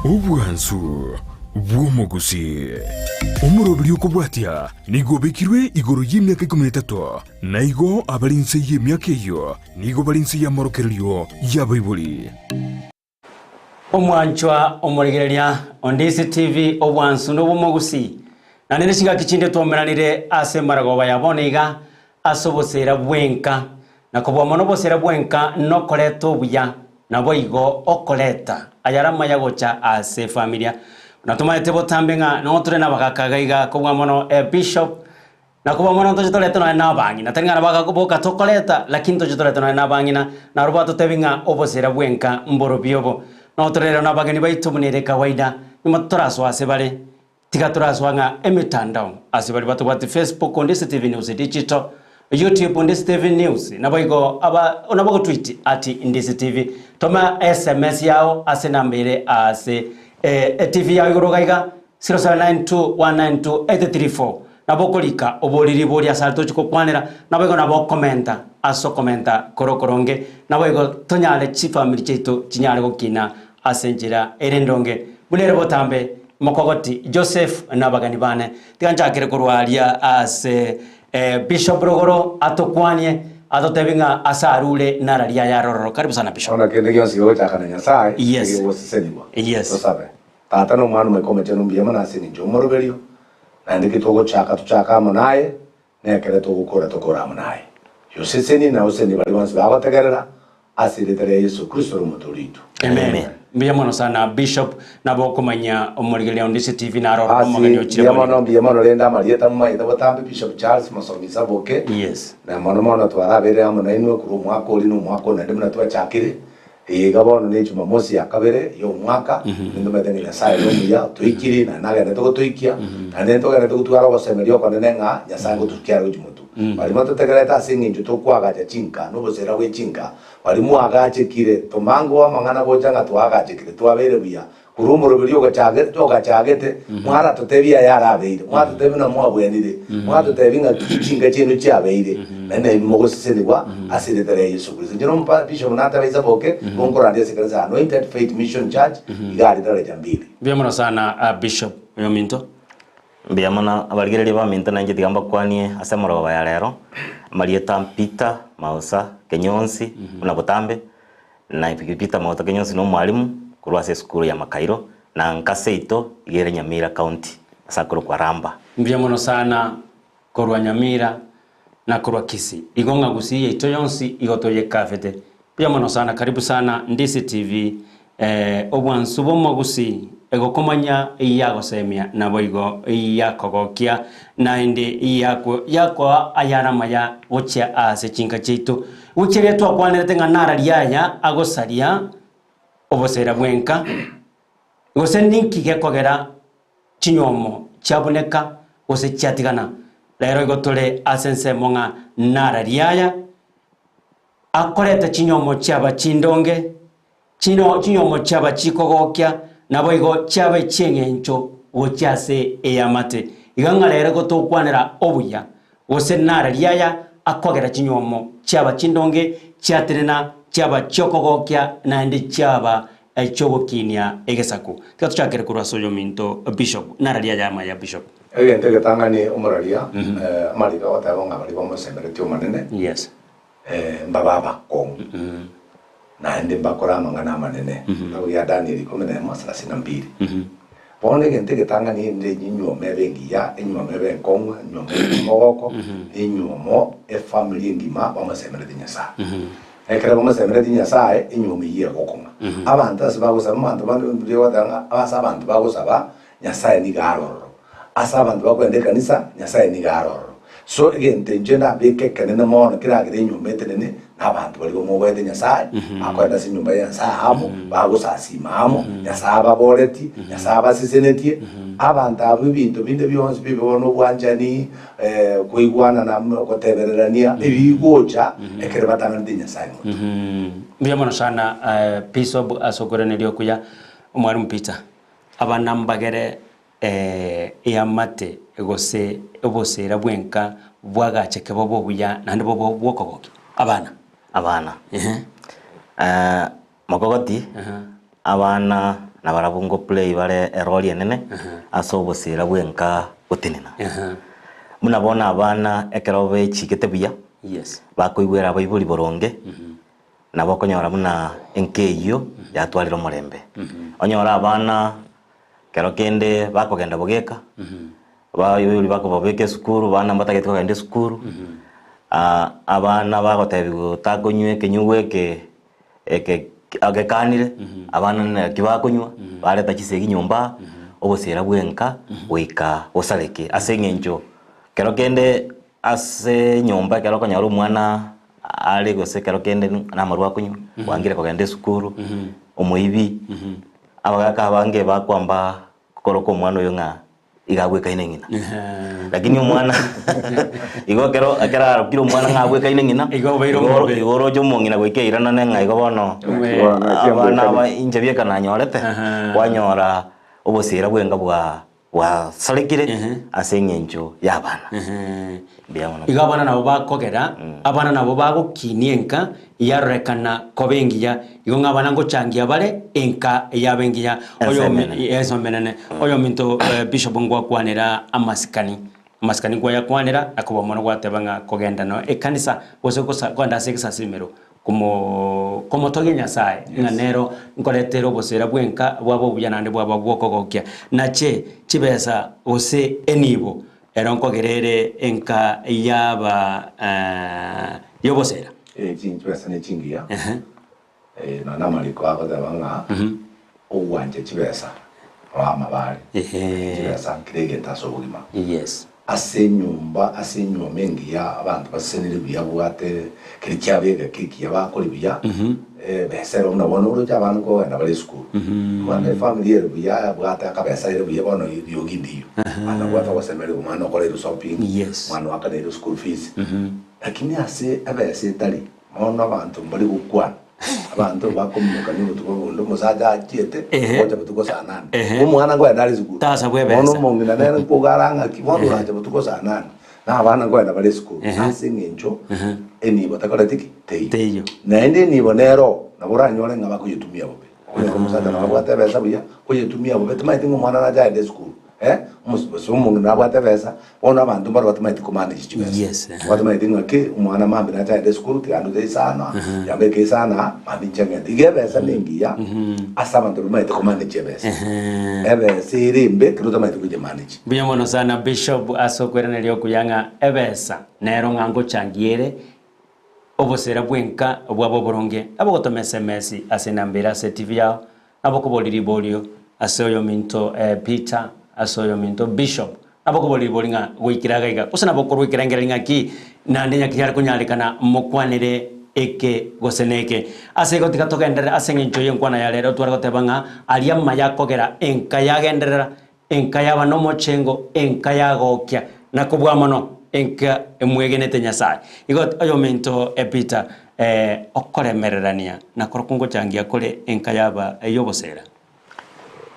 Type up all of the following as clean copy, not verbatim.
Ubwansu bw'omugusi omurobiri okubwatya nigo bekirwe igoro y'emyaka 13 naigo abalinse y'emyaka eyo nigo balinse y'amorokereryo y'abaibuli omwanchwa omuregereria ondisi TV obwansu n'obumugusi nanene singa kichinde twomeranire ase maragoba yaboniga asobosera bwenka nakobwa mono bosera bwenka nokoreta obuya nabo igo okoreta ayarama yagocha ase familia natumaete botambe nga no tore nabakakagaiga kobwa mono bishop nakobwa mono tojitoleta no nabangi natenga nabakakoboka tokoleta lakini tojitoleta no nabangi na rubato tebinga obosera bwenka mboro biobo no torero nabageni baitumune kawaida nimatoraswa ase bare tigatoraswa nga emitandao ase bari bato bati Facebook on this TV News Digital YouTube on this TV News naboigo aba onabogo tweet ati Indisi TV toma SMS yao ase nambere ase TV yao igorogaiga 0792192834 nabokolika oboliri bori asalto chiko kwanera naboigo nabo commenta aso commenta korokoronge naboigo tonyale chifamily cheto chinyale gokina ase njira erendonge bulere botambe mokogoti Joseph nabagani bane tiganjakire kurwalia ase Bishop Rogoro atokwanie atotebinga asarule nararia ya rororo karibu sana Bishop ona kende kionsi yote akana nyasaye yes wosiseniwa yes so sabe tata no mwana mekomete no mbiyama na sini jomo roberio na ndike togo chaka amonaye nekere togo kora amonaye yosiseni na useni bali wansi bagotegerera asiritere Yesu Kristo rumuturitu amen mbiyama sana Bishop nabo kumanya omurigelia Ondisi TV na rororo maganyo chire mbiyama lenda marieta mmaida botambe Bishop Charles Masomisa boke yes na mono twarabere amona inwe kuru mwako lino mwako na ndimuna twachakire igabono ne Jumamosi yakabere yo mwaka ndo metenge nyasaye no muya tuikiri na naga ne to tuikia na ne to ga ne to twara gosemerio kwa nenga nyasaye go tukiara ujumutu bali mato tegereta singi njuto kwaga cha chinka no bosera we chinka bali mu agache kire to mango wa mangana bojanga twagache kire twabere buya kurumuro biriyo gachagete mwara totebia yarabeire mwara totebina mwabwenire mwara totebinga chinga chenu chabeire nene mogosiseniwa asiretere Yesu Kristo njero mpa Bishop natabiza boke bonkora ndiye sekanza Anointed Faith Mission Church igari dare jambili byamona sana Bishop yominto mbiyamona abarigireri ba minta nanje tigamba kwanie asemoro ba yarero Marieta Peter Mausa Kenyonsi una botambe na Peter Mausa Kenyonsi no mwalimu kurwase skuru ya Makairo na Nkaseito igere Nyamira County asakuru kwa Ramba mbiyamona sana korwa Nyamira na korwa Kisi igonga gusiye ito yonsi igotoye kafete byamona sana karibu sana Ndisi TV obwansu bomogusi egokomanya iyagosemia naboigo iyakogokia na indi iyako ayaramaya gocha ase chinka chitu ukire twakwanete nganara lyaya agosaria obosera bwenka gose ninki gekogera chinyomo chaboneka gose chatigana lero igotore asense monga nara lyaya akoreta chinyomo chaba chindonge chinyomo chaba chikogokia naboigo chaba chengencho gochase eyamate iganga lero gotokwanera obuya gose nara lyaya akogera chinyomo chaba chindonge chaterena chaba chokogokia na ndi chaba chogokinia egesaku tuchakere kurasoyo minto Bishop nararia yama ya Bishop egente getangani omuraria amariga otabonga bali bomosemeretio manene yes mbababa kong na ndi mbakora mangana manene aho ya Daniel 11:32 pone gente getangani ndi nyinyo mebengi ya enyo mebe kong enyo mogoko enyo mo family ngima bomosemereti nyasa ekera bomosemereti nyasaye enyo miye gokonga abantu asibagusaba abantu bandi wadanga abantu bagusaba nyasaye ni garoro abantu bakwende kanisa nyasaye ni garoro so gente njenda beke kanene mona kiragire enyo metenene abantu bali bomubwete nyasaye akwenda sinyumba ya nyasaye hamo bagusasima hamo nyasaye baboreti nyasaye basisenetie abantu abibintu binde byonse bibona ubwanjani kuigwana na kotebererania ebigocha ekere batanga ndi nyasaye byamona sana Peace of asokorenerio kuya omwari Peter abana mbagere eyamate gose obosera bwenka bwagacheke bobo buya nandi bobo bwokogoki abana Makogoti abana na barabungo play bare eroli enene ase obosera bwenka gotenena muna bona abana ekero bechigete buya Yes. bakoigwera abaibori boronge nabo okonyora muna enkeyo yatwarire omorembe onyora abana kero kende bakogenda bogeka baibori bakobabeka esukuru bana batagete kogenda esukuru abana bagotebi gotakonywa ekenywa eke agekanire abana nekibakonywa bareta chisegi nyomba obosera bwenka goika osareke ase eng'encho kero kende ase nyomba kero konyara omwana ari gose kero kende namaru akonywa wangire kogenda esukuru omoibi abagaka bange bakwamba koroko omwana oyo ng'a igagwekaine ng'ina lakini omwana igo kero arokire omwana ng'agwekaine ng'ina igo roche omong'ina goikeirana neng'a igo bono abana aba inche bieka nanyorete kwanyora obosera bwenga bwasarekire ase eng'encho y'abana igo abana nabo bakogera abana nabo bagokinia enka yarorekana koba engiya igo ng'abana ngochangia bare enka yaba engiya esomenene oyo minto bishop ngwakwanera amasikani gwayakwanera akoba mono gwateba ng'a kogenda no ekanisa gose kwenda ase egesasimero como toge nyasaye ng'anero nkoretera obosera bwenka bwaba obuya nande bwaba bwokogokia nache chibesa ose enibo ero nkogerere enka yaba yobosera chibesa ne chingiya no namariko agoteba ng'a ogwanje chibesa amabare chibesa nkirigenta ase obogima yes ase nyumba engiya abantu basenere buya bwate kiri kyabega kikia bakori buya besera omuna bono urocha abantu kogenda bari esukuru bwana family ere buya bwate akabesa ere buya bono yogi ndiyo ana bwata gosemere omwana okorera shopping mwana wakanera school fees lakini ase abesa etari mono abantu bari gukwana abantu bakomuka ni butuko bondo musaja achiete oja butuko sanane umwana gwenda ari sukuru tasa bwebesa mono mongina nene kugaranga kibondo aja butuko sanane na abana gwenda bari sukuru ase ng'encho enibo takoretiki teyo naende nibo nero naboranyore ngaba kuyitumia bobe oyo musaja na bwate besa buya kuyitumia bobe tumaiti ng'omwana naja ende sukuru musumu nabwate besa bona abantu bari batumaiti kumana chichibesa batumaiti ng'ake umwana mambe naja ende sukuru tiganduze sana yambeke sana mabinchenge digebesa ningiya asa abantu batumaiti kumana chichibesa ebesa irimbe kiruta maiti kuje manage buya mono sana bishop asokwerana lyo kuyanga ebesa nero ng'ango changiere obosera bwenka obwabo boronge abogotoma SMS ase nambera ase TV yao abokoboliri bolio ase oyo minto Peter ase oyo minto Bishop abokoboliri bolinga goikiraga iga kusana bokorwikirangera ngaki nande nyakiyara kunyalikana mokwanire eke goseneke ase gotika togendera ase ng'encho yenkwana ya lero twara gotebanga alia maya kogera enka yagenderera enka yaba no mochengo enka yagokia nakobwa mono enka emwegenete nyasaye igo oyo minto Peter okoremererania nakorokungo changia kore enka yaba eyobosera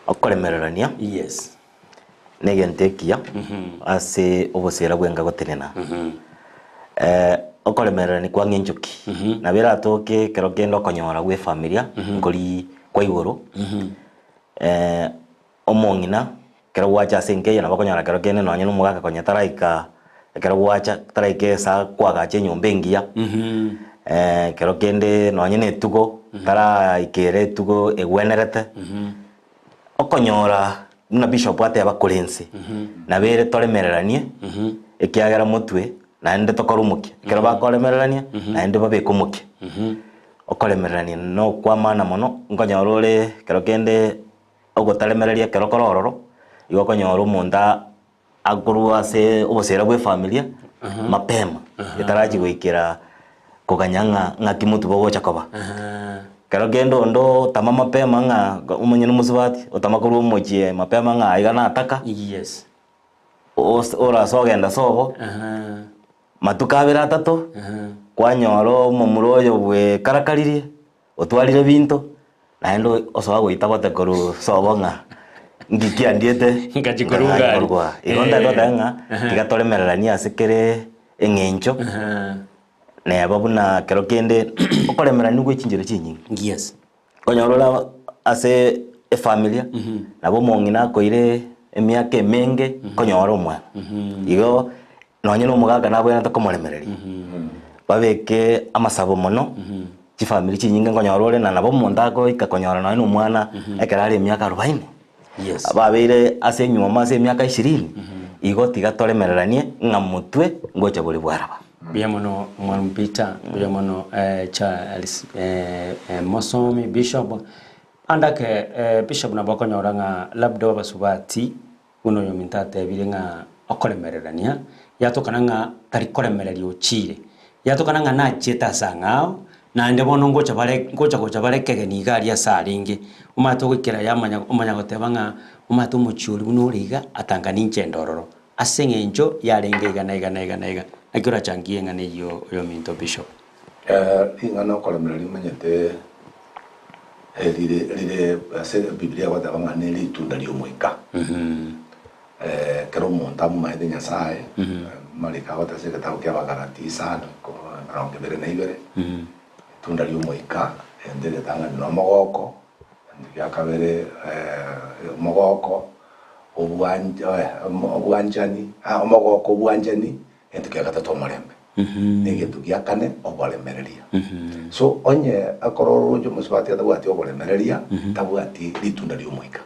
okoremererania yes negentekia ase obosera bwenga gotenena okoremererani kwa ng'enchoki nabera atoke kero kendo okonyora gwe familia nkori kwa igoro omong'ina kero gwacha ase enkeya nabo okonyora kero kende nonye nomogaka konya taraika kero gwacha taraika esa kwagacha enyomba engiya kero kende nonye na etugo taraikere etugo egwenerete okonyora muna bishop ateba korense nabere toremereranie ekiagera motwe naende tokorumukia kero bakoremererania naende babekumukia okoremererania no kwa maana mono nkonyora ore kero kende ogotaremereria kero korororo igo okonyora omonto akorwa ase obosera bwe familia mapema etarachi goikera koganya ng'aki motu bogocha koba kero kendo ndo tama mapema ng'a omonye nomusubati otama korwa omochie mapema ng'a iga nataka yes ora sogenda sobo matuka abere atato kwanyora omomura oyo bwekarakarire otwarire binto naende osoa goita bote koru sobo ng'a ngikiandiete Ngachikorunga. igo ndagoteba ng'a tiga toremererania ase kere eng'encho neba buna kero kende okoremerani gwe chinjero chinyingi yes konyora ase efamilia nabo mong'ina koire emiaka emenge konyora omwana igo nonye nomogaka nabwenete komoremereria babeke amasabo mono chifamili chinyinge nkonyora ore na nabo omonto agoika konyora nonye nomwana ekero ari emiaka 40 ababeire ase enyuma ase emiaka 20 igo tiga toremereranie ng'a motwe ngocha bori bwaraba Bia mono Mwalimu Peter, bia mono Charles Mosomi Bishop andake Bishop na bakonyora nga labda basubati uno yomintate birenga okoremererania yatokana nga tari koremererio chire yatokana nga na cheta sangao na nde bono ngocha bare kegeni gari ya saringe umato gwikira yamanya umanya goteba nga umato muchuri buno riga atanga ninche ndororo asengenjo yarenge igana akira changie ngane yo minto Bishop ingana koremereri manyete lire ase Biblia goteba nga ne litunda lyomwika kero monta mu maithe nyasaye marika gota se gatago kya bagarati sana ko aronge bere na ibere tunda lyomwika ende letanga no mogoko ende yakabere mogoko obuanjani omogoko obuanjani ende kyagata tomorembe nige tugiakane obolemereria so onye akororo jo musbati atabwati obolemereria tabwati litunda lyomwika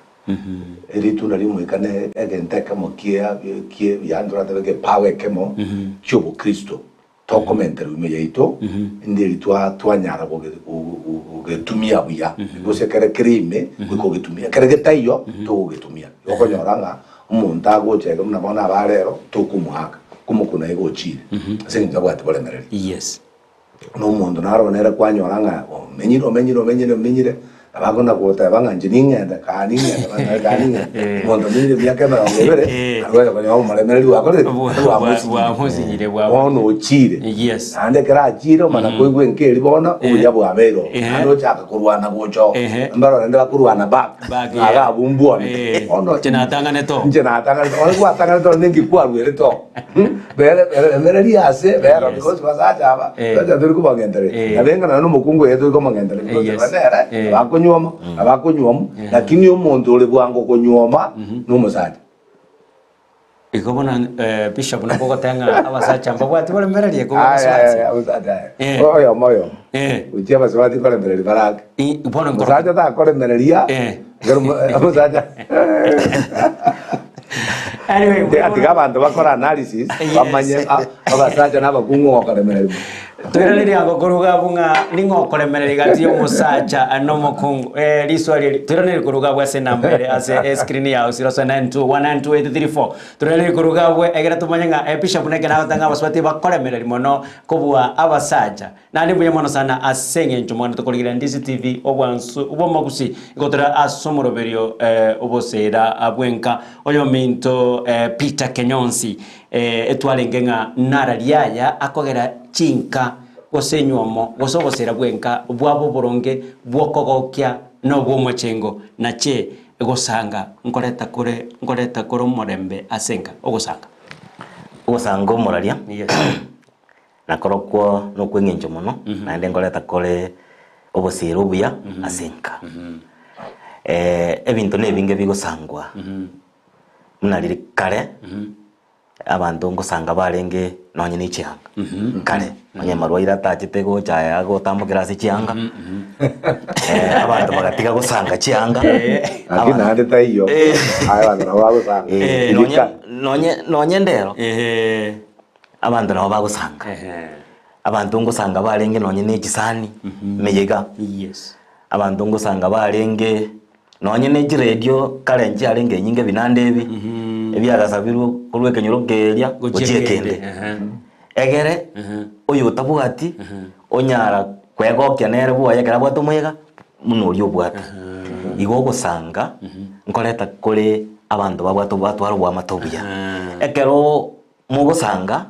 litunda lyomwika ne egenteka mokia kie yandura tabeke pawe kemo chobo Kristo tokomentero imeyeito ndiri twanyara kugetumia buya gose kere krime kugetumia kere getayo tugetumia yokonyoranga umuntu agochega munabona barero tukumuhaka kumukuna egochire asenga bwati bolemereri yes no muntu naronera kwanyoranga menyire abagona kota banganje ningenda kaningenda muntu mire byake barongere arwaye bali aho malemereri wakore wa musingire wa wono ochire yes ande kera achire mana koigwe nkeri bona ubuya bwa bero ando chaka kurwana gocho mbaro nenda kurwana ba aga bumbuone ono chenatangane to watangane to ningi kwarwere to bere mereri ase bero because basaja aba baja turi kubangendere abenga no mukungu yetu kubangendere because banera bakonyoma abakonyoma lakini umuntu uri bwango konyoma n'umusaje ikobona Bishop na bogotanga abasacha mbabwati bolemererie ko baswazi moyo utia baswati kolemereri baraka bono musaja ta kolemereria musaja anyway atiga abantu bakora analysis bamanye abasacha n'abakungu kolemereri Tuirani yango kuruga bunga ningo kolemereri gati omusacha no mukungu liswali tuirani kuruga bwa sena mbere ase screen ya 0792192834 tuirani kuruga bwa egera tumanyanga Bishop neke na tanga baswati bakolemereri mono kubwa abasacha nandi buye mono sana asenge njumo tukoligira ndisi TV obwansu ubomagusi igotora asomoroberio obosera abwenka oyo minto Peter Kenyonsi etwalengenga narariaya akogera chinka gosenywomo gosobosera bwenka bwabo boronge bwokogokia no bwomochengo nache egosanga ngoreta kore morembe asenga ogosanga omoraria yes nakorokwo no kwengenjo mono nande ngoreta kore obosera obuya asenka ebinto nebinge bigosangwa munarire kare abantu ngosanga barenge nonye ni chianga kare nonye marwaira tachite gocha agotambukira ase chianga abantu bagatiga gosanga chianga akina hande taiyo abantu nabo bagosanga nonye ndero abantu nabo bagosanga abantu ngosanga barenge nonye ni chisani meyega yes abantu ngosanga barenge nonye ne radio kare nje arenge nyinge binandebi ebyagasabiru kulwekenyoro geria gochiekende egere oyo tabwati onyara kwegokya nere bwoya kera bwato mwega muno ri obwata igo gosanga nkoreta kore abantu babwato batwara bwa matobuya ekero mugosanga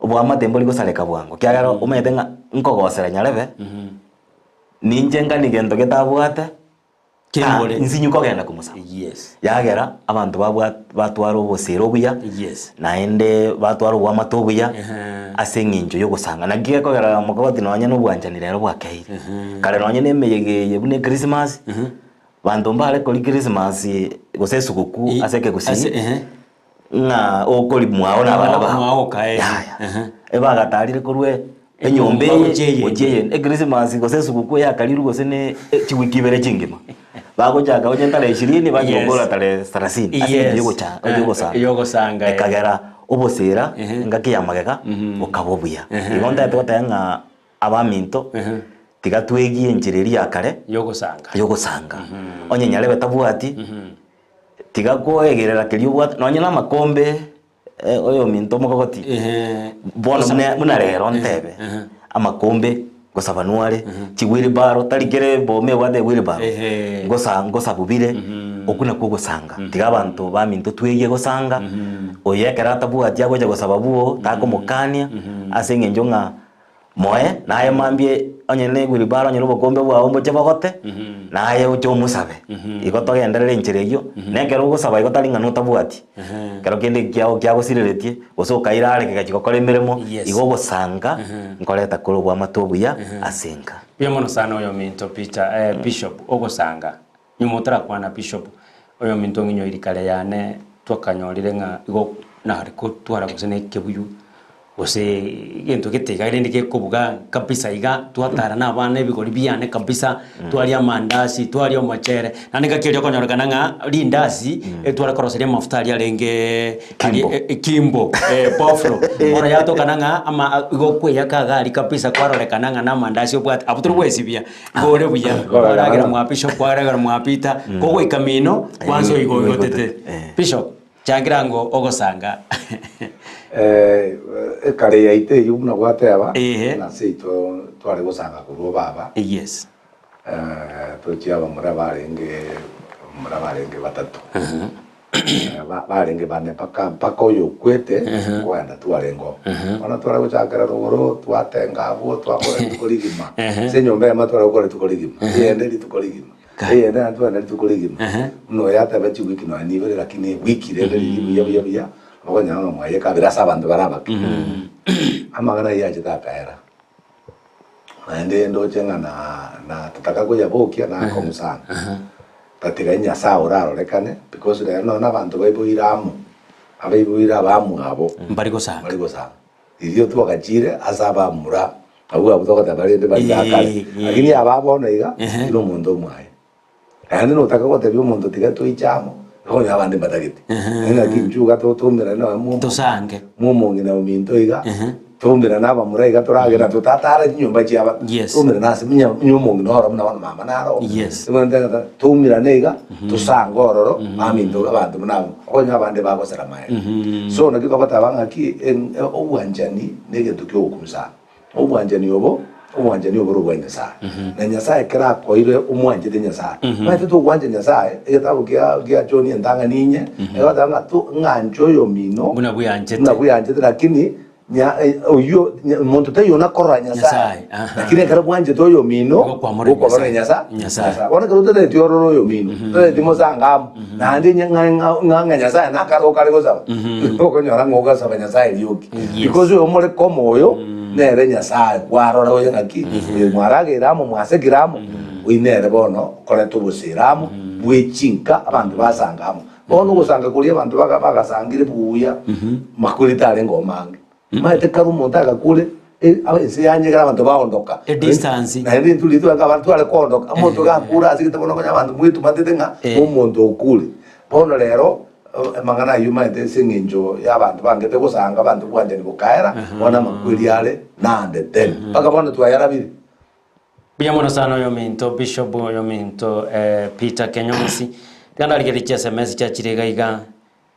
bwa matembo ligosareka bwango kyagara umetenga nkogosera nyarebe ninjenga nigendo getabwate nsinyuko genda kumusa yes yagera abantu batwara obosero buya yes naende batwara bwa matobuya asenginjo yo gusanga nagiye ko gara mugabati nonye no bwanjanire rero bwakeire kare nonye nemeyegeye bune Christmas bantu mbale kuri Christmas gose sukuku aseke gusi nga okoli mwao na bana ba mwao kae eba gatarire kurwe enyombe oje Christmas gose sukuku ya kaliru gose ne chiwikibere chingima bago jaga oje ntale 20 bagiongola tale 30 asije yogo sanga ekagera obosera ngakiyamageka okabobuya igonda totanga abaminto tigatwegie njireri yakare yogo sanga onye nyale betabuati tigakoegerera kiri ubwat nonye na makombe oyo minto mukogoti bono muna rero ntebe amakombe gosabanuare chigwiri baro talikere bome wade gwiri baro ngosa bubire okuna kugosanga tigabantu baminto twegie gosanga oyekera tabuati yagoja gosababuo takomokania asenge njonga moe naye mambie onye ne gwiri baro onye bokombe bwa ombo chabagote naye ucho musabe igoto genderere nchiregyo nekero gosaba igotaringa no tabuati kero kende kyago sireretie gosoka irare kigachikokora emeremo igogosanga nkoreta kuro bwa matobuya asenga bya mono sana oyo minto Peter Bishop ogosanga nyumotara kwana Bishop oyo minto nginyo irikale yane twakanyorire nga igo na hariko twara gusene kebuyu ose gento getega irende kekubuga kabisa iga twatara na bana ebigori byane kabisa twali amandasi twali omachere nanika kiryo konyorokana nga lindasi twara koroseria mafuta ali alenge kimbo pofro ora yato kananga ama igo kweyaka gali kabisa kwarorekana nga na mandasi obwat abuturu wesibia gore buya baragira mwa Bishop kwaragira mwa Peter kogo ikamino kwanzo igo tete Bishop changirango ogosanga kare yaite yumna gwateba na seito twari gusanga kuruo baba yes tochiaba murabarenge batatu barenge bane paka uyu kwete kwenda twarengo ona twara guchakara ruguru twatenga abo twakora tukorigima senyombe amatwara gukora tukorigima yende tukorigima yende antwana tukorigima no yata bachi wiki no anibere lakini wiki rende biya ogonya no mwaye kabira sabantu barabaki amagana yaje tapera ande ndo chenga na tutaka kuja bokia na komusana tatiganya sauraro lekane because there no nabantu baibuira bamu abo mbari gosanga idio twakachire asaba mura abuga butoka tabarende bazakale lakini ababona iga ino mundo mwaye ande no taka kotebyo mundo tigato ichamo hoye abandi batagite nga kinjuga totumira na mu tosange mumongi na minto iga tumira naba muraiga turagera tutatara nyumba chiaba tumira nasi nyumongi no horo muna mama naro tumenda tumira nega tusanga ororo aminto abantu munabo onya abandi bagosera maye so nakiko batabanga ki obwanjani nege tukyo kumsa obwanjani obo rugwanya sa na nyasaye kira koire umwanje de nyasaye mate to gwanje nyasaye etabo kia John ndanga ninye etanga tu nganjo yo mino buna buyanje lakini nya oyo muntu tayo na korra nyasaye lakini kara gwanje to yo mino uko bara nyasaye ona karo tete tiororo yo mino tete timosanga na ndi nganga nyasaye na karo kare goza ko nyora ngoga saba nyasaye yoki because yo more komoyo nere nyasaye warora oyo ngaki mwaragiramo mwasekiramo winere bono kore tubusiramo bwechinka abantu basangamo bono gusanga kuri abantu bagasangire buya makuri tare ngomange maite karu montaga kule ese yanyegera abantu baondoka distance na ndi tulitu abantu ale kondoka amuntu gakura asikite bono abantu mwitu matetenga umuntu okule bono lero mangana yuma etesinginjo y'abantu bangete gusanga abantu bwanje nibukaera bona makwiri ale nande ten paka bona twayarabiri biyamona sana yo minto Bishop yo minto Peter Kenyonsi tanda ligericha SMS cha chirega iga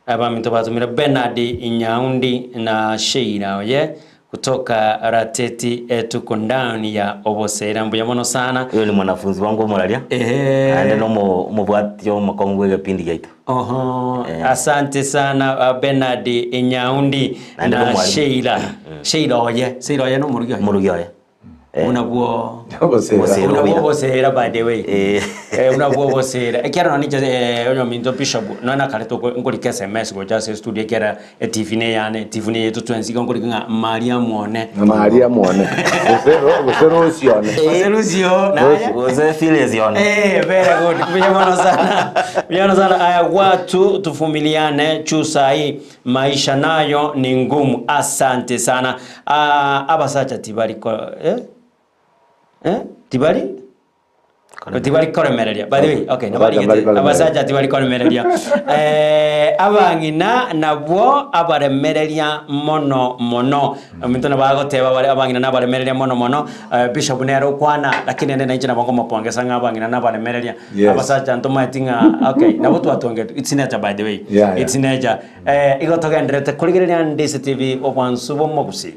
aba minto batumira Bernard Inyaundi na Sheila oye kutoka Rateti tuko ndani ya Obosera mbuyamona sana huyo ni mwanafunzi wangu mulalia ande no mubwatyo makongwe pindi gaitu asante sana Bernard Inyaundi na Sheila oye no murugyo Unabuo Bosera. unabuo bosera by the way. Unabuo bosera. Ekera no nije onyo minto bishop no na kale to ngoli ka SMS go just studio ekera TV ne yane TV ne yetu twensi ngoli nga Maria muone. Maria muone. Bosera usione. Bosera usio na Bose file zione. very good. Vijana sana. Vijana sana aya watu tufumiliane chusa hii maisha nayo ni ngumu. Asante sana. Abasacha tibali ko Tibali? Tibali koremereria. By the way, okay, nabali abasaja tibali koremereria. Abangina nabo abaremereria mono. Minto nabago teba bale abangina nabaremereria mono. Bishop Nero kwana lakini nende nje nabongo mapongeza ngabangina nabaremereria. Abasaja ntoma tinga okay, nabo twatonge it's nature by the way. It's nature. Igotogendrete kuligereria Ndisi TV obwansubo mogusi.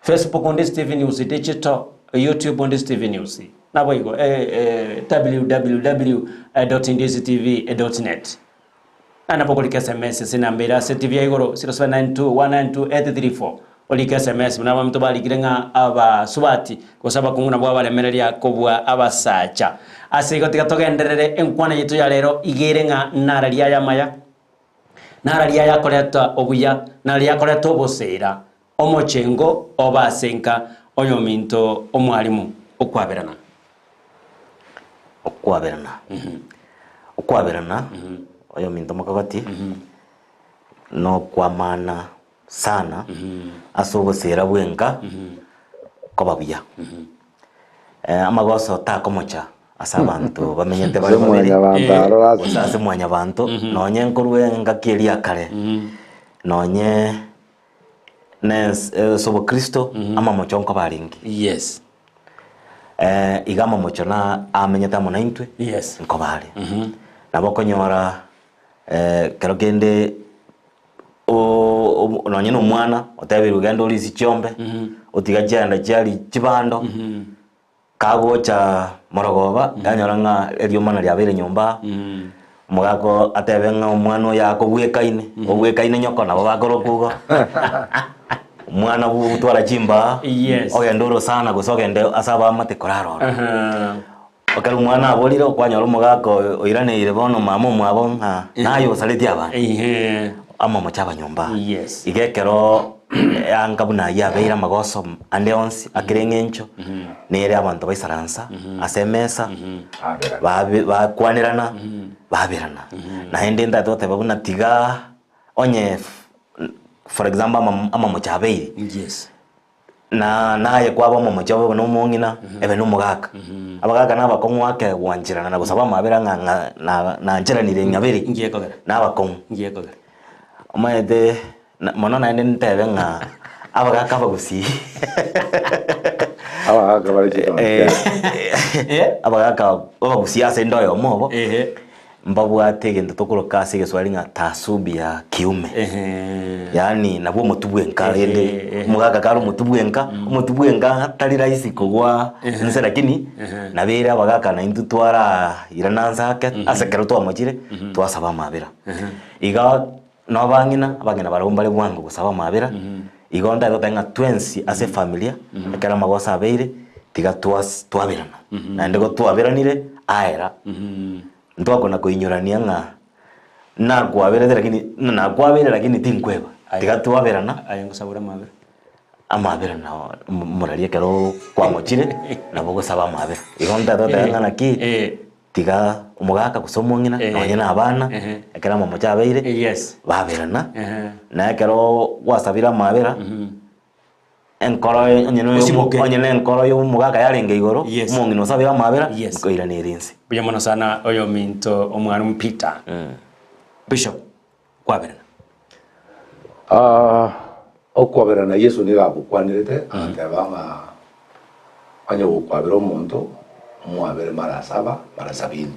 Facebook on this TV News Digital, YouTube on this TV News. Now we go www.ndctv.net. Anapokulika SMS sinambira CTV igoro 0792192834. Olika SMS mnaba mtobali kirenga aba subati kwa sababu kunguna bwa balemereria kobwa abasacha. Asigo tikatogenderere enkwana yitu ya lero igerenga nararia ya maya. Nararia ya koleta obuya, nararia koleta obosera. Omochengo obasenka oyo minto omwalimu okwaberana oyo minto mokagati no kwamana sana asobosera bwenka kobabuya amagoso takomocha asabantu bamenyete bari ase mwanya bantu nonye nkorwenga keria kare nonye nes sobo Kristo ama mochonko baringi. Yes. Igama mochona amenyeta mona intwe. Yes. Nko bari. Nabo konyora kero gende o nonye no mwana otabiri uganda oli sichombe otiga janda jali chibando kagocha morogoba ganyora nga elio mana lyabere nyomba mugako atebenga omwana yako gwekaine ogwekaine nyoko nabo bakoro kugo mwana butwara chimba ogendoro sana gusogende asaba amate koraro okari mwana abolire okwanyora omugako oiraneire bono mama mwabonga nayo saleti aba ama mochaba nyomba igekero angabuna yabeira magoso ande onsi akirengencho nere abantu baisaransa asemesa bakwanirana babirana na ende ndatote babuna tiga onye for example ama mochabeiri na naye kwaba mochabe no mongina ebe no mugaka abagaka nabakonwa ake gwanjirana na gusaba mabera na njira nire nyaberi ngiyekogera nabakonwa ngiyekogera omaede mono na ende ntebe nga abagaka bagusi abagaka bari abagaka bagusi ase ndoyo mobo mbabwate gendo tokoroka ase geswali nga tasubi ya kiume yani nabo mutubwenka ende mugaka karo mutubwenka tali rahisi kogwa nse lakini nabera abagaka na intu twara irananza ake ase kero twamachire twasaba mabera iga no abangina barombale bwangu gusaba mabera igonda dotenga twensi ase familia ekera magosa abeire tiga twaberana na ndego twaberanire aera ntwakona kuinyurania nga na kwabere lakini tinkweba tiga twaberana ayengo sabura mabera amabera na moraria kero kwamochire nabo gusaba mabera igonda dotenga naki tiga umugaka kusomongina nonye na abana ekera mama chabeire baberana na kero wasabira mabera enkoro onye enkoro yo mugaka yarenge igoro mongino sabira mabera koira nerinsi biyamona sana oyo minto omwana Peter Bishop kwaberana okwaberana Yesu ni gabukwanirete akabanga anya gukwabera omuntu mwabere marasaba marasabini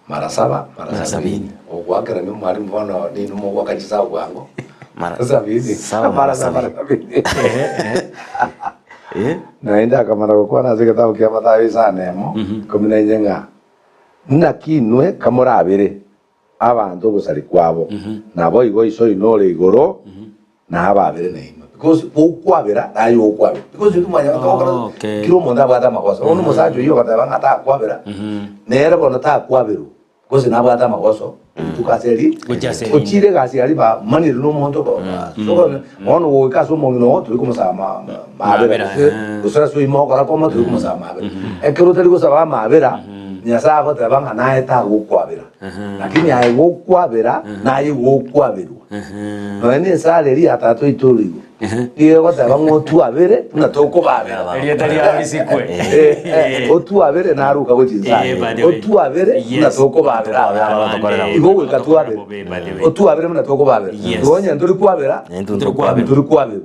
marasabini ogwakera ni mwali mbono ni numo gwakachisa bwango marasabini marasabini naenda kamara gukwana zigataho kia matawi sanemo komina nyenga nakinwe kamurabire abantu gusari kwabo nabo igo iso inore igoro na babere na ino because okwabera ayo okwabera because you manya ko kiro monda bata makosa ono musajo yo bata banga ta kwabera nere bono ta kwabero because na bata makosa tukaseri ochire kasi ali ba mani no monto ko so ono wo kaso mo no to ko sa ma babera usara so imo kala ko ma to ko sa ma babera e kero tari ko sa ba ma babera nya sa ko ta banga na eta okwabera lakini ai okwabera na ai okwabero no ene sale ri atato itoligo iyo ko ta bango tu abere na to ko babera eri tari abisikwe otu abere na ruka ko jinsa otu abere na to ko babera igo ka tu abere otu abere na to ko babera ngonya nduri kwabera nduri kwabera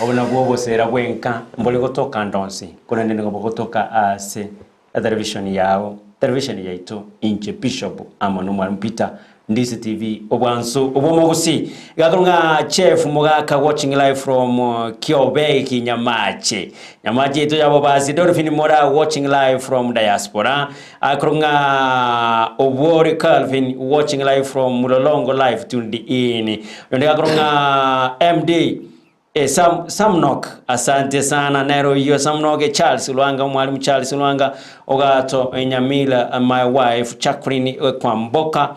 obona bwobosera bwenka mbole gotoka ndonsi kunene ngo gotoka ase television yao television yaitu inche Bishop Amon Mwalimu Peter Ndisi TV obwanso obomogusi gakurunga chef mugaka watching live from Kiobe Kinyamache ito yabo basi Dolphin Mora watching live from diaspora akurunga obori Calvin watching live from Mulolongo live tuned in yonde gakurunga MD Samnok asante sana nero hiyo Samnok Charles Luanga Mwalimu Charles Luanga ogato Nyamila my wife Chakrini kwa Mboka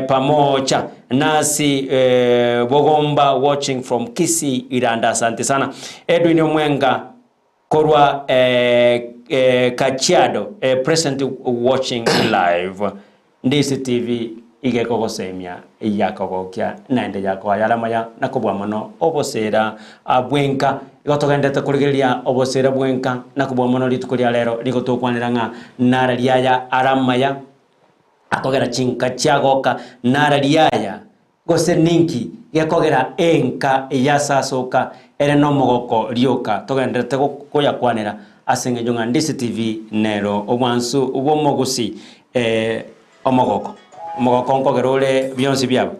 pamoja nasi Bogomba watching from Kisi Iranda asante sana Edwin Mwenga Korwa Kachiado present watching live Ndisi TV ige koko semia yakoko kya nende yako yaramaya nakobwa mono obosera abwenka igotogendete kurigiria obosera bwenka nakobwa mono litukuria lero ligotokwanira nga nara liaya aramaya akogera chinka chiagoka nara liaya gose ninki gekogera enka yasasoka ere no mogoko lioka togendete koya kwanira asenge jonga Ndisi TV nero obwansu ubomogusi omogoko Mogoko nkogerole byonsi byabo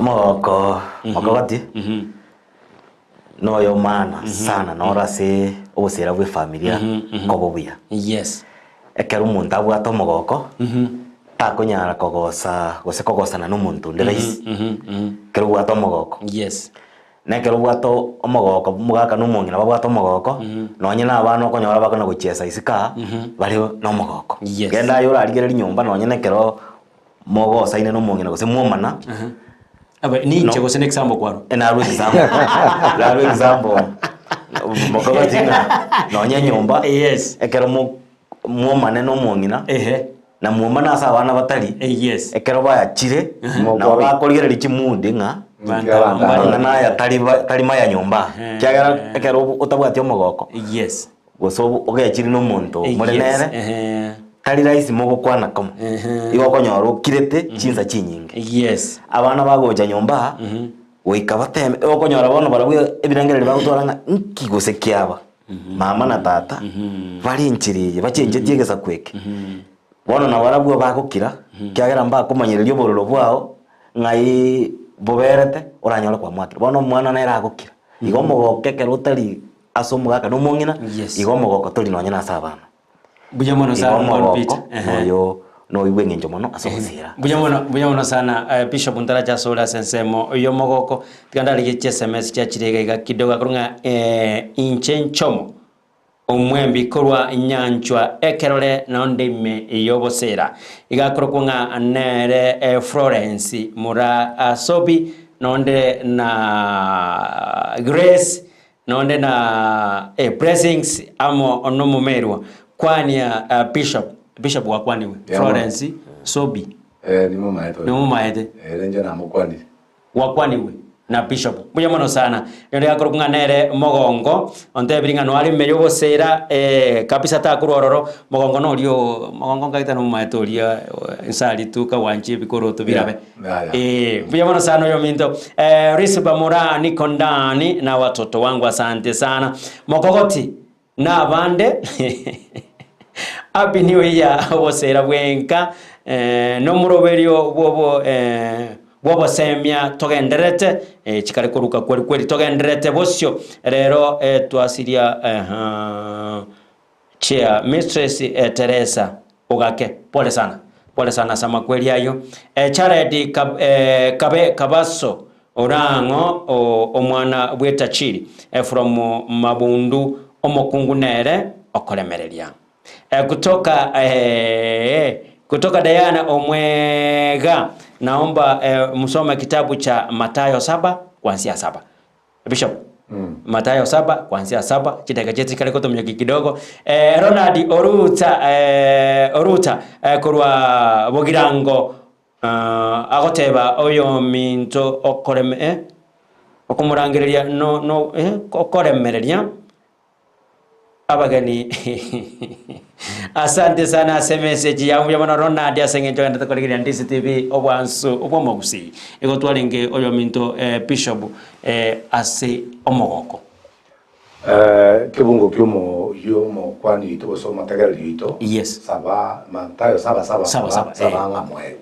Mogoko ogoti no yo mana sana no rase obusera bwe familia kobobuya yes ekero umuntu abwato mogoko takonyara kogosa na n'umuntu nderaisi kero bwato mogoko yes nekero bwato omogoko mugaka n'umuntu nabwato mogoko nonye nabana okonyora bakona gochesa isika bari no mogoko genda yo arigere nyumba nonye nekero mogosa ine n'umuntu gose mwomana aba ni nche gose example kwaro ena ru example mogoko tinga nonye nyumba yes ekero mwomane n'umuntu na mwomana asa abana batari yes ekero bayachire na bakorigere lichimundi nga na ya tari maya nyumba kyagara ekero utabwatyo mogoko yes goso ogechiri no muntu murenere tari raisi mogokwana kama igo konyoro kirete chinza chinyinge yes abana bagoja nyumba oikabateme okonyora bono barabwe ebirangere bagutwaranga nkigose kyaba mama na tata bari nchiriye bachenjetie gesa kweke bono na barabwe bagukira kyagera mba kumanyererio bororo bwao ngai boberete oranyora kwa mwakira bono mwana na eragukira igo mogoke kero tari asomugaka no mongina igo mogoko tori nonye na sabana bujamono sana Peter yo no ibwengenjo mono asomuzira bujamono sana Bishop Ntaracha Sola sensemo yo mogoko tikandali giche SMS cha chirega kidogo akurunga inchenchomo omwembi korwa nyanchwa ekerole na ondeme yobosera igakorokwa nere Florence mura asobi nonde na Grace nonde na blessings amo onomumerwa kwani Bishop wakwaniwe Florence sobi ni mumaete nje na mukwani wakwaniwe na Bishop muya mono sana yonde yakoro nere mogongo onte biringa no ali meyo bosera kabisa ta kurororo mogongo no lio mogongo ngaita no maetoria insali tuka wanchi bikoro to birabe muya mono sana yo minto Risiba Mura niko ndani na watoto wangu asante sana mogogoti na bande Happy New Year bosera bwenka no muroberio bobo semia togenderete chikari kuruka kweli togenderete bosyo rero twasiria chia Mistress Teresa ogake pole sana pole sana sama kweli ayo. Jared Kabaso Orango omwana bwetachiri from Mabundu omokungunere okolemereria. Kutoka Diana Omwega, naomba msome kitabu cha Mathayo 7 kuanzia 7. Bishop. Mathayo 7 kuanzia 7 kitaka cheti kale koto mnyaki kidogo. Ronald Oruta kurwa bogirango agoteba oyo minto okoreme okumurangireria no okoremereria abagani. Asante sana message ya mwana Ronald asengejo enda tukolegeria Ndisi TV obwansu obwomogusi ego twalinge oyo minto Bishop ase omogoko kibungo kyomo yomo kwani ito so matagali ito. Yes. Saba Mathayo 7 ngamwe.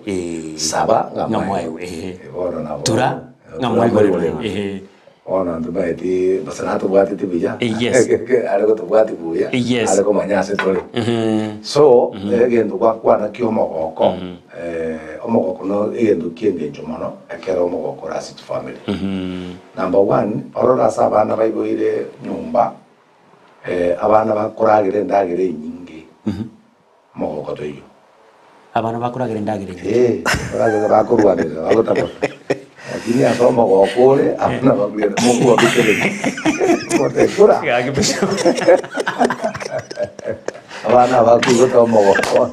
Saba ngamwe. Ora na tura ngamwe ona ndubaiti basana to bwati tibija. Yes. Alego to bwati buya. Yes. Alego manyase tole. So egendo kwa na kyomogoko omogoko no egendo kiengenjo mono ekera omogoko rasit family. Number 1 orora saba na baiboire nyumba abana bakoragire ndagire nyingi mogoko to iyo abana bakoragire ndagire baragire bakorwagire bagotabo lakini asoma gokore abana bagire muku wabitere kote kura abana bakugota mogoko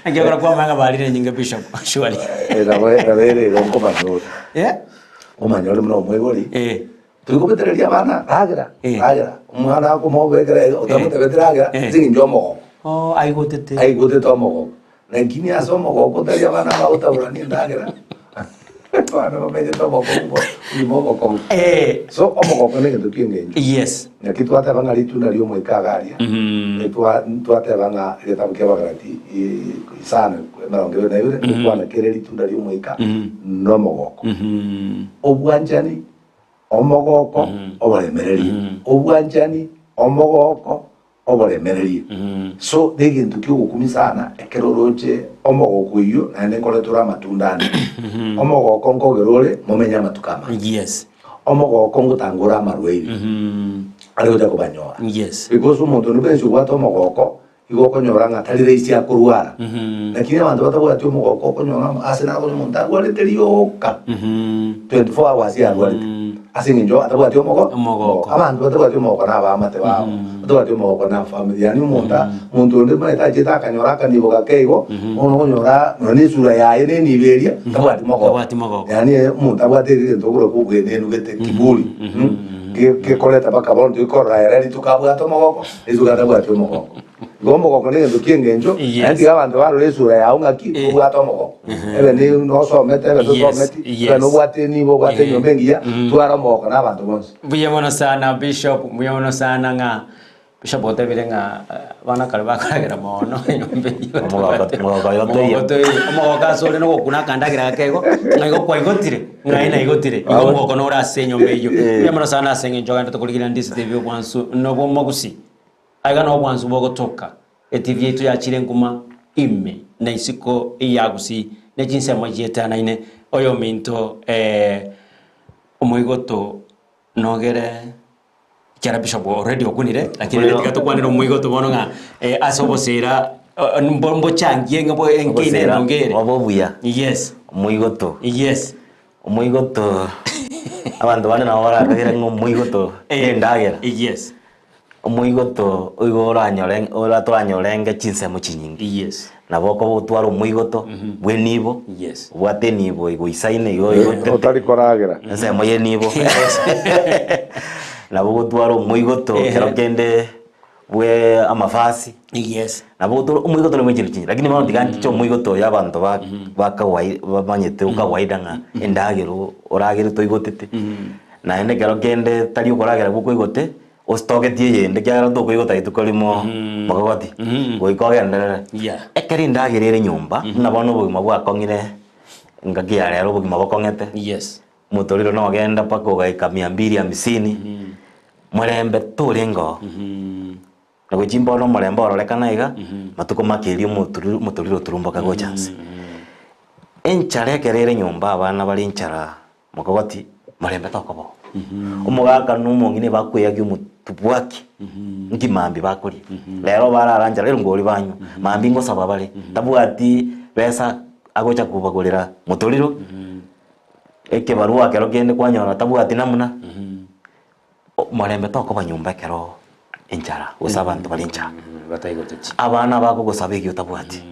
angekora kwa manga balire nyinga Bishop surely era ronko manyo omanyole mno mwegori tukubetereria abana ragira umwana akomobekere utamutebetragira zinjo mogoko aigotete omogoko lakini asoma goko tari abana bautabura ndagira bana bamenye tomogoko imogoko so omogoko ne kintu kingenje. Yes. Nakitu ate banga litunda lyo mwekagaria tu ate banga getabu kya bagarati isana marongero na yure kwana kere litunda lyo mweka no mogoko obwanjani omogoko oboremereri obwanjani omogoko oboremereri so degintu kyugukumisana ekeroroje omogoko iyo nane koletura matundani omogoko ngogerore mumenya matukama. Yes. Omogoko ngutangura amarweiri ariho jako banyoa. Yes. Because umuntu nubenshi gwato omogoko igoko nyora ngatarire isi akurwara lakini abantu batabwa ati omogoko konyora asena ko umuntu agwalete yoka 24 hours ya agwalete asinginjo atabwa ati omogoko abantu batabwa ati omogoko na bamate babo batabwa ati omogoko na family yani umuntu ndi maita jeta kanyora kanibo gakeigo ono konyora none sura yaye ne niberia tabwa ati omogoko yani umuntu abwate ndoguro kubwene nugete kiburi que coleta baka bondo ikora era tukabwa omogoko izugatabwa ati omogoko gomogoko ne ndo kiengenjo andi abantu barolesura ya ungaki ubwata omogoko ebe ni no so mete ebe so meti no bwate ni bo bwate nyomengia twara omogoko na abantu bonse buyemona sana Bishop buyemona sana nga Bishop otebire nga bana kale bakaragira mono nyombe omogoko asore no kuna kandagira akego ngaigo kwa igotire ngaina igotire omogoko no rase nyombe iyo buyemona sana asengenjo ganda tukuligira Ndisi TV obwansu no bomogusi aiga no bwansu bogotoka TV yetu ya chirenguma ime na isiko iyagusi ne jinse amajeta naine oyo minto omoigoto nogere kera Bishop already okunire lakini ndika tukwanira omoigoto bono nga asobosera mbombo changie ngabo enkine nongere obobuya. Yes. Omoigoto. Yes. Omoigoto abantu bane na ora kagira ngomoigoto endagera. Yes. Omoigoto oigora nyoreng ora twanyorenge chinse muchinyingi. Yes. Naboko butwara omoigoto bwenibo. Yes. Bwate nibo igoisaine igoigote otari koragera nse moye nibo nabo butwara omoigoto kero kende bwe amafasi. Yes. Nabo butwara omoigoto le mwechiru chinyi lakini mano tiganti cho omoigoto yabantu bakawai bamanyete ukawaida nga endagero oragere toigotete na ende kero kende tari ukoragera bukoigote ostogetie yende kyara tokoigota itukolimo magogoti goikogenda ekeri ndagirire nyumba nabono bugima bwakongire ngakia rero bugima bokongete. Yes. Mutoriro no genda pako gaika 250 murembe turingo gochimba no moremba orolekana iga matuko makiri muturiro turumboka go chance enchara kerere nyomba abana bali enchara mukogoti morembe tokobo umugaka n'umungine bakweyagi umutubwaki ngimambi bakuri lero bararanja rero ngori banyu mambi ngo saba bale tabwati besa agocha kubagurira muturiro eke barua kero gende kwanyora tabwati namuna morembe tokoba nyumba kero enchara usabantu bali enchara batayigoteki abana bako gusaba igyo tabwati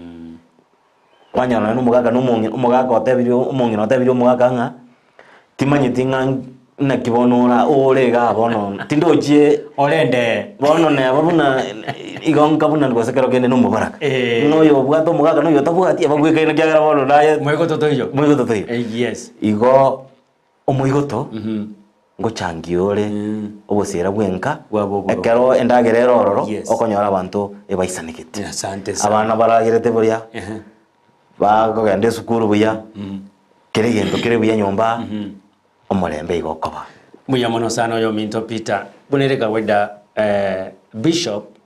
kwanyora n'umugaka umugaka otebirio umungine otebirio umugaka nga timanyiti nga na kibonora orega bono tindoje orende bono ne babuna igonka buna ngosekero gende no mubaraka noyo bwato mugaka noyo tabwati abagweka ina kyagara bono naye mwigoto toyo yes igo omuigoto ngo changiore obosera bwenka ekero endagerero ororo okonyora abantu ebaisanikite asante abana baragerete boria bagogende sukuru buya keregendo kerebuya nyomba omorembe igokoba muya mono sana oyo Minto Peter bunereka weda Bishop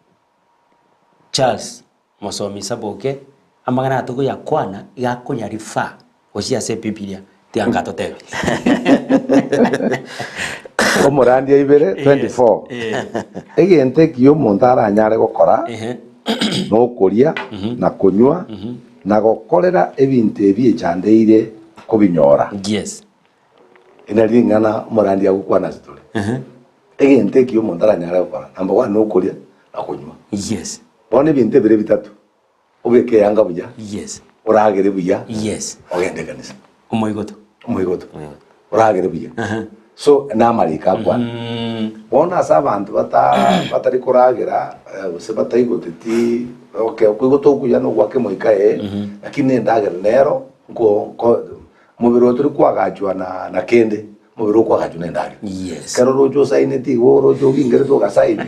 Charles Mosomi Saboke amagana atugo ya kwana yakonya rifa osia se Biblia tiangato tebe omorandia ibere 24 egente kiyo muntu aranyare gukora no kuria na kunywa na gokorera ebintu ebiechandeire kubinyora yes ina ringana morandia gukwana story egente kiyo muntu aranyare gukora number 1 no kuria na kunywa yes bone bintu ebire bitatu ubeke yanga buya yes uragere buya yes ogende kanisa omoigoto uragere buya so namarika kwa bona sabantu batari kuragera se batayigoteti okay kwigoto kuya no gwake moikae lakini ndagera nero ngo mubiro turi kwagachwa na kende mubiro kwagachwa ndagera yes karo rojo saineti woro jo ngere to gasaini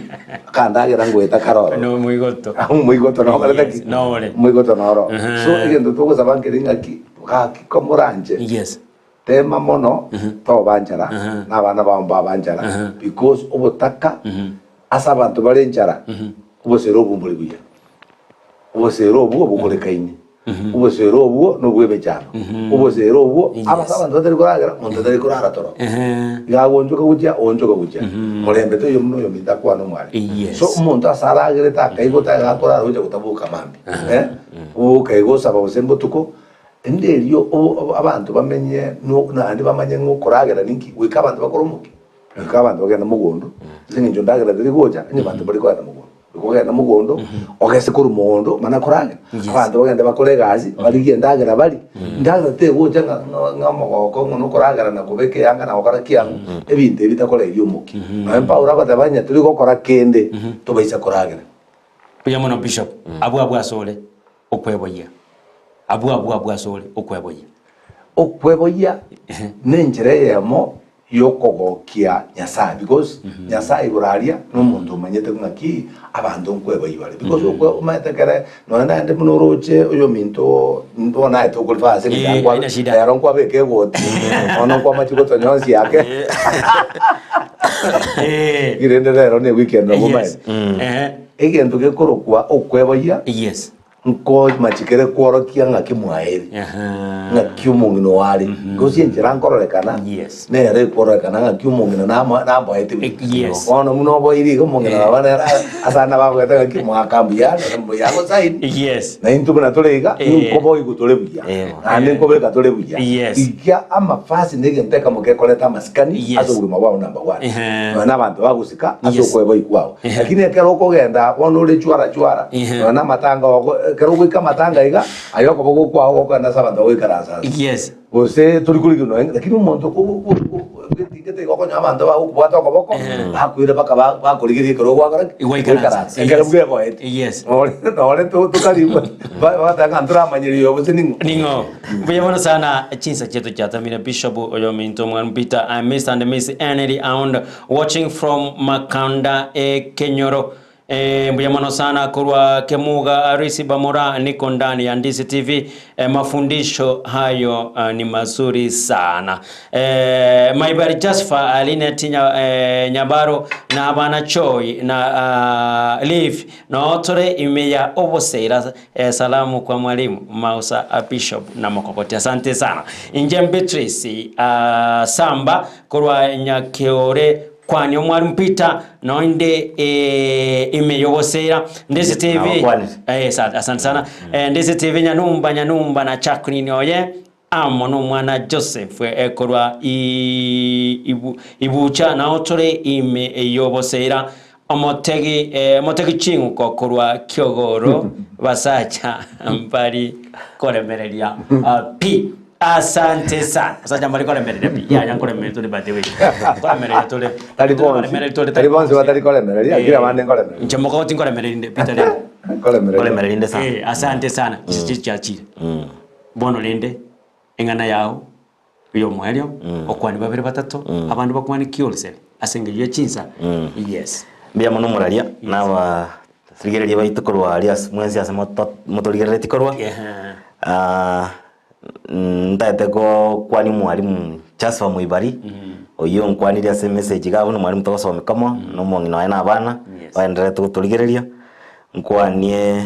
kandagera ngweta karoro no muigoto no kaletaki no ole muigoto no so egendo to gozabangere ngaki komoranje yes tema mono to banjara n'abana bamba banjara because ubutaka asa abantu barenjara ubosero bumburi buya ubosero obuo bukorekaine ubosero obuo no bwebejano ubosero obuo abasa abantu batari kuragera muntu atari kurara toro yagonjoka gujya onjoka gujya murembe to yomuno yomita kwa no mwari so umuntu asaragere takayigota gakora roje kutabuka mambi ukayego saba usembo tuko endelio abantu bamenye no nandi bamanye nkokoragera ninki wika abantu bakoromuki wika abantu bagenda mugondo zinginjo ndagera dirigoja ni abantu bari kwa mugondo ukogenda mugondo ogese kuri mugondo mana koragera abantu bagenda bakore gazi bari gendagera bari ndagera tegoja ngamogoko ngono koragera na kubeke yanga na okara kiyangu ebinte bitakore yomuki mpha urabata banya turi gukora kende tubaisa koragera pia mono Bishop abu asole okweboya abu asole okweboya nenjere yemo yokogokia Nyasaye because Nyasaye buraria no muntu umanyete ngaki abantu nkweboyi bari because okwe umatekere no nande munoroche uyo minto ndona eto kulfa se ngwa yaron kwa beke goti ono kwa machiko tonyosi yake girende rero ne weekend no goma egento ke korokwa okweboya yes nko machikere kworokia ngaki mwaeri ngaki umungino wali gosi njira nkorolekana nere korolekana ngaki umungino namba eti ono muno boiri ko mungino abana asana bagweta ngaki mwakambi ya yago saidi na intu na tolega nko boy gutolebuya ane ko beka tolebuya ikia ama fasi nege nteka muke koleta maskani azo guma wa namba 1 na abantu bagusika azo kwebo ikwao lakini ekero kogenda ono le chwara na matanga kero gwika matanga iga ayoko bogo kwao kana sabanda wikarasa ose turi kuri kino lakini umuntu gete goko nyamanda ba ukubata okoboko bakwire baka bakurigirie kero gwakara wikarasa engera bwebo ole tukalimu batanga ndura manyiriyo bose ningo buyamona sana chinsa chetu chatamira Bishop oyo Minto Mwan Peter I miss and miss any and watching from Makanda Kenyoro mbuya mono sana kurwa Kemuga Arisi Bamora, niko ndani ya Ndisi TV. Mafundisho hayo ni mazuri sana. Maibari Jasfa aline tinya Nyabaro na abana Choi na Leaf na otore imeya oboseira. Salamu kwa mwalimu Mausa Bishop na Mokopoti. Asante sana. Injem Beatrice Samba kurwa Nyakeore kwani omwalimu Peter noinde imeyobosera Ndisi TV. Asante sana. Ndisi TV nyanumba na chakunini oye amono mwana Joseph ekorwa ibucha na otore imeyobosera motegi chingu kokorwa Kyogoro basacha mbari koremereria pi. Asante sana. Sasa mbali koremereria pi ya yankoremereria tuli batewe koremereria tuli talibonzi watali koremereria kila mande koremereria nchemoko oti koremereria pita le koremereria sana. Asante sana chichi bono lende engana yao uyo mwelio okwani babere batatu abandu bakwani kiolse asengeje chinsa. Yes bia mono muraria nawa rigereria baitukorwa alias mwenzi ase motorigerere tikorwa ndaete ko kwani mwalimu Jasper Muibari oyo nkwaniri ase message gabo no mwalimu togosomekamo no mongi no ena abana baendelea tutorigereria nkwanie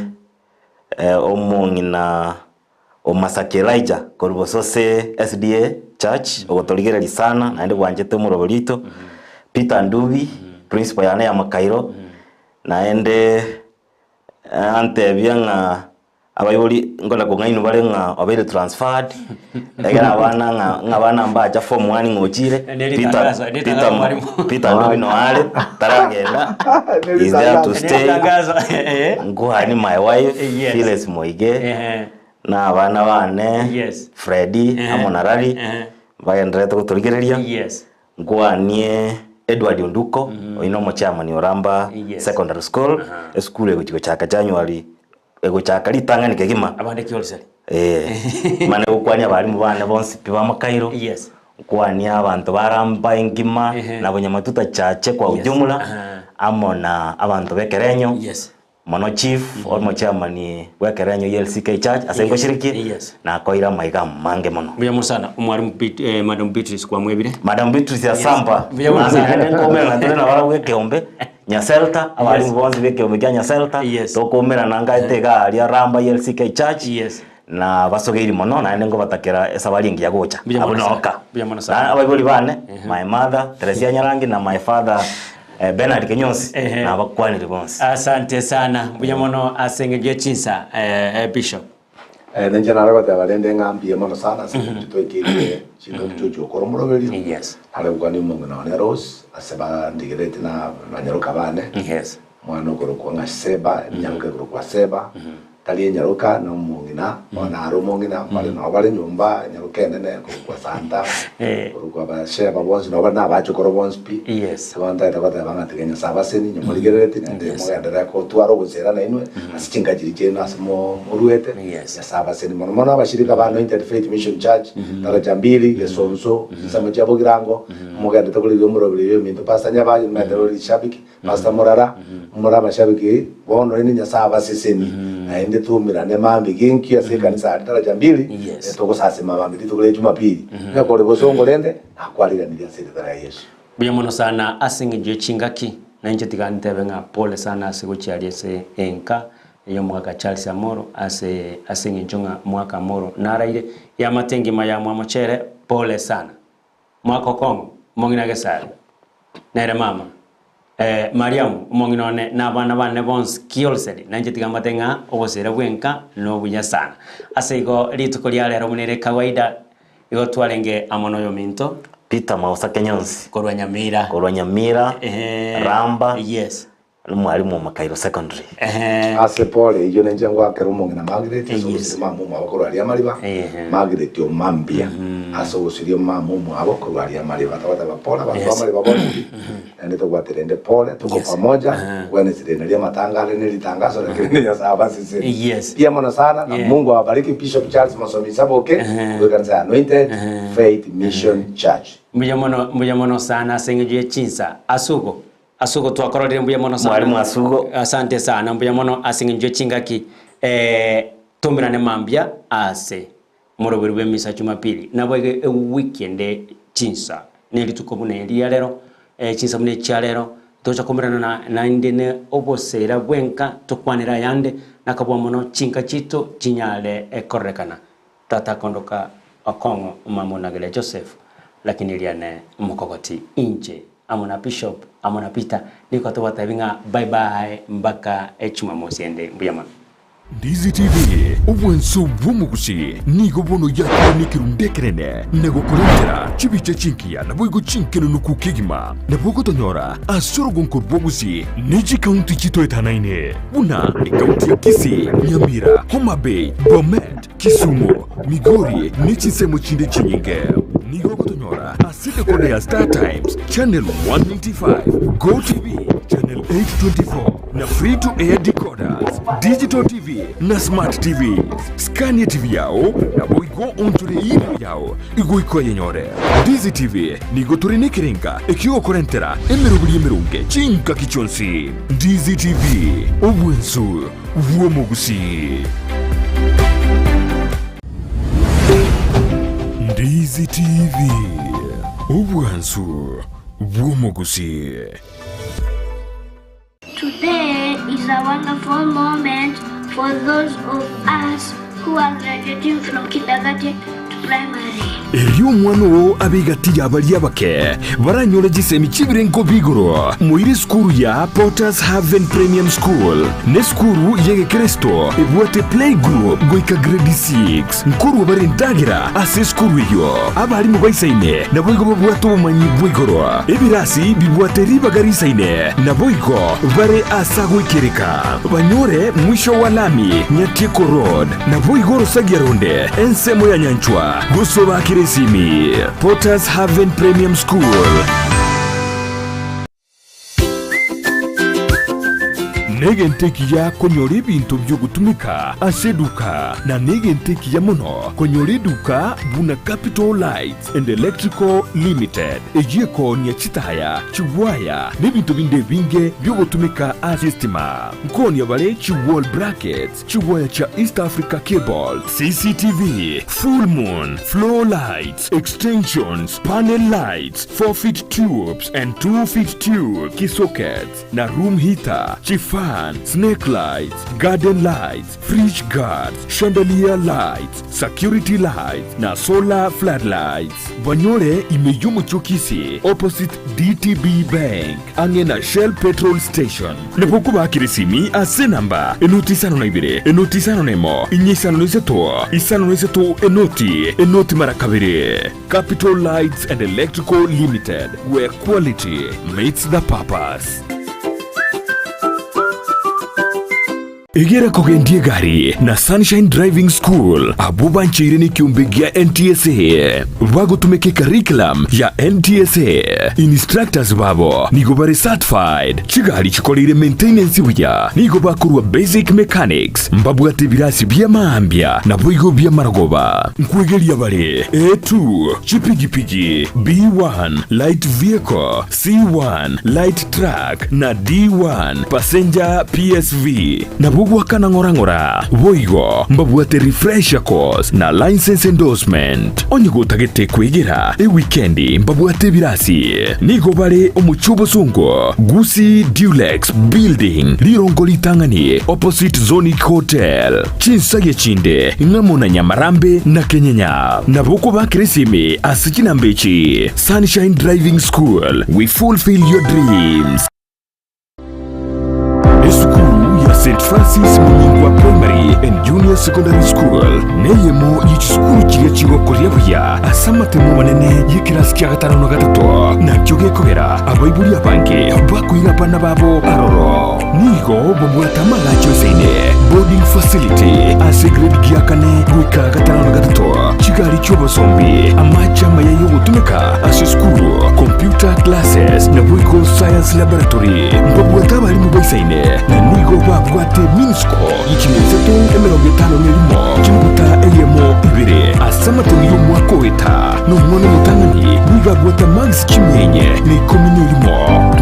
omongi na Omasaki Elijah korubosose SDA Church ogotorigereria sana naende gwanjete muroborito Peter Ndubi principal yana ya Makairo naende ante byanga abayoli ngola ko ngaino bare nga obere transferred egera abana mbaja form 1 ngochire Peter Ndubi no ale taragenda is there to stay ngwani my wife Phyllis Moige na abana bane Freddy Amonarari bagendere tutorigereria ngwanie Edward Onduko oino mochairman Oramba Secondary School school ego chaka January ego chaka litangani kegima abande kiolse mane ukwanya bari mu bana bonse piba Makairo kwanya abantu baramba engima nabo nyamatuta chache kwa ujumla amona abantu bekerenyo mono chief or chairman wekerenyo YLCK Church asengo shiriki na koira maiga mange mono buya musana umwarimu Madam Beatrice kwa mwebire Madam Beatrice ya Samba nane ngomera ndone na wala wekeombe Nyaselta abali bonzi bekeombe kya Nyaselta tokomera nanga etega ali Ramba YLCK Church na basogeiri mono nane ngo batakera esabalingi ya gocha abonoka buya musana abayiboli bane my mother Teresia Nyarangi na my father Bernard Kenyonsi na bakwanire bonse. Asante sana buya mono asengeje chinsa Bishop nenje narabata balende ngambiye mono sana twekire chino chucho koromoroberio ale kwani mungu na ne Rose aseba ndigerete na banyaruka bane mwana ko ngaseba nyanguke ko seba tali nyaruka no mungina ona arumungina bale no bale nyumba nyaruke nene ko santa ko ba sheba bonzi no bana bacho ko bonzi pi wanda ita bata banga tegenya sabaseni nyumurigerete nende mo yandera ko twaro gusera na inwe asichinga jirike na asimo uruete ya sabaseni mono abashirika ba Anointed Faith Mission Church daraja mbili gesonso sama chabo girango mo gande to buli umurobiri minto pasta nyabaje medero shabiki pasta morara muraba shabiki bono ni nya sabaseni aende tumirane mambi ginki ase kanisa daraja mbili toko sase mambi tukule Jumapili ngakole bosongo lende akwalira ni ase dara Yesu buya mono sana asengeje chingaki na nje tigante benga pole sana asiguchialie se enka yo mwaka Charles Amoro asengejonga mwaka Amoro naraire ya matengi maya mwamochere pole sana mwaka Kongo mongina gesal nere mama Mariam monginone na bana bane bons kiolsedi nanje tigamatenga obosera bwenka no bunya sana asego lituko lya lero munere kawaida igo twalenge amono yo minto Peter Mausa Kenyonsi korwa Nyamira Ramba mwalimu wa Makairo Secondary ase pole iyo nenje ngwa kerumongi na Margaret so mamu abakoro ali amaliba Margaret yo mambia aso usirio mamu abakoro ali amaliba tabata bapola bantu amaliba bonzi ende to gwaterende pole tuko pamoja Wednesday ndio matangale nilitangazo lakini ya saba sisi pia mwana sana na Mungu awabariki Bishop Charles Masomi Saboke kanisa Anointed Faith Mission Church mujamono sana sengeje chinsa asuko asugo twakororire mbuya mono sana Mwalimu Asugo. asante sana mbuya mono asinginjo chingaki tumbirane mambia ase murobiri bwe misa Jumapili nabo weekend chinsa neli tukobune eli lero chinsa mune chalero tocha komerana na ndene obosera bwenka tokwanira yande nakabwa mono chinka chito chinyale ekorekana tata kondoka akongo mamona gele Joseph lakini liane mukogoti inje amona bishop amona Peter niko to watabinga bye bye mpaka Jumamosi ende mbuyama Ndizi TV obwenso bw'omugusi nigo bono yakonikirundekerene nagokorentera chibicha chinkia naboigo chinkeno nukukigima nabogotonyora asorogonko bwogusi niji kaunti chito etanaine buna kaunti ya Kisii, Nyamira, Homa Bay, Bomet, Kisumu, Migori nichisemo chinde chinyinge nigo gotonyora asite kode ya Star Times channel 195 Go TV channel 824 na free to air decoders Digital TV na Smart TV Scania TV yao na boigo ontore ino yao igoiko yenyore Dizi TV nigo turenekerenga ekio korentera emerunge chinka kichonsi Dizi TV obwensu uomogusi Dizi TV obwensu uomogusi. Today is a wonderful moment for those of us who are graduating from kindergarten to primary. Eriyo mwano abigati abali abake baranyole gisemi kibirengo bigoro muire skuru ya Potters Haven Premium School ne skuru yege Kristo ebwate play group goika grade 6 nkuru barendagira ase skuru yo abali mu bayisaine na boigo bwate bumanyi bwigoro ebirasi bibwate ribagari saine na boigo bare asago ikereka banyore mwisho wa lami Nyatiko Road na boigo rosagironde ensemo ya Nyanchwa gosoba Kirisimi Potters Haven Premium School. Negenteki ya konyora ebintu byogutumika aseduka na negenteki ya mono konyora eduka buna Capital Lights and Electrical Limited ejieko nya chitaya chiwaya nebintu binde binge byogutumika asistima nkoni abale chiwall brackets chiwaya cha East Africa Cable CCTV full moon floor lights extensions panel lights 4-feet tubes and 2-feet tube key sockets na room heater chifa snake lights, garden lights, fridge guards, chandelier lights, security lights, na solar floodlights. Banyore imeyumu chokisi opposite DTB Bank, ange na Shell Petrol Station. Napoku bakirisimi ase namba enotisano na ibire, enotisano nemo, inyisano neseto, enoti marakabire. Capital Lights and Electrical Limited, where quality meets the purpose. Egera kogendie gari na Sunshine Driving School abuba nchire ni kiumbegia NTSA wago tumeke curriculum ya NTSA instructors babo nigo bare certified chigari chikolire maintenance buya nigo bakurwa basic mechanics mbabwate birasi bya maambia na boigo bya maragoba nkwegeli abale A2 chipigipigi B1 light vehicle C1 light truck na D1 passenger PSV na wakana ngora boigo mbabwate refresher course na license endorsement onyigo tagete kwegera weekendi mbabwate birasi nigo bare omuchubo sungo Gusi Dulex building lirongo litangani opposite Zonic Hotel chinsage chinde ngamona Nyamarambe na Kenyanya na boko bakresime asichina mbechi Sunshine Driving School, we fulfill your dreams. St. Francis Mulingwa Primary and Junior Secondary School neyemo yichukuru kiga kigo kuriya asamatemo manene yikirasi kya gatano na gatatu na cyoge kogera abayiburi abange bakwira bana babo aroro nigo bomwata magacho sene boarding facility ase grade kya kane gwika gatano na gatatu kigari cyobo sombi amachama yayo gutumika ase school computer classes na bwiko science laboratory mbobwata bari mu baisine na nigo babwate minsko ikimezeto emerogitano nerimo kimuta eyemo ibire asamatemo yo mwako weta no mwana mutangani niga gwata max kimenye ni kominirimo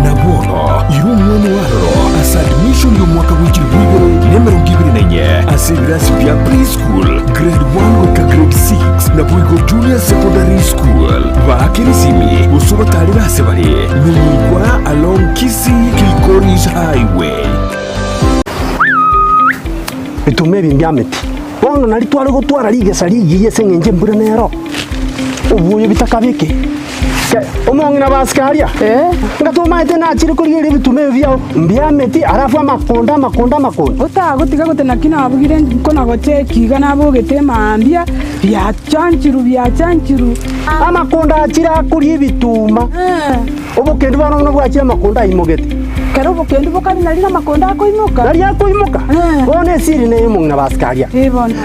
na bono iru mwene waroro asa admission yo mwaka w'ikiri w'ibiro nemero ngibiri nenye ase birasi bya preschool grade 1 wika grade 6 na bwigo junior secondary school bakirisimi usuba tari base bari menyigwa along Kisii Kilgoris highway bitume bimbyameti bono nari twari gutwara rigesa rigiye sengenge mbura nero ubuye bitakabike omongi na basikaria ngatuma ite na chiri kuri bitume byao mbyameti arafu amakonda utagutiga gutena kina abugire kona gote kiga nabo getema ambia bya chanchiru amakonda achira kuri bituma obukendu bano no bwachira amakonda imogete kero bukendu bokari nari na makonda akoimuka bone siri ne omongi na basikaria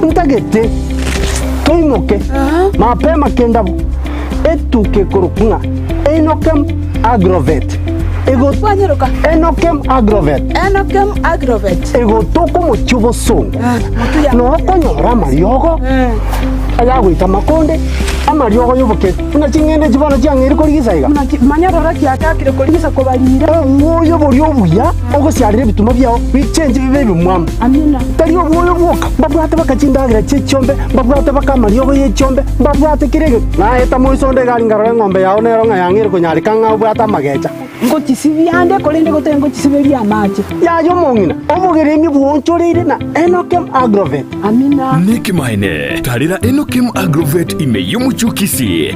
ntagete toimoke mapema kenda etuke kurukunga Enokem Agrovet Enokem Agrovet ego toko mochubo songo no konyora mariogo ayagwita makonde amariogo yoboke una chingende chibana cyangiri kuri gisaiga manyarora kyakakire kuri gisa kobarira uyo buri obuya ogosiarire bituma byao bichenje bibe bimwam amina tari obuyo bwoka babwate bakachindagira chichombe babwate bakamariogo yechombe babwate kirege na eta moisonde gari ngaro ngombe yao nero ngayangire kunyarika ngabwata magecha ngochisibiande kolende gotengo chisiberia mache yayo mongina obugeremi bwonchorire na Enokem Agrovet amina Nikimaine tarira Enokem Agrovet ime yomuchukisi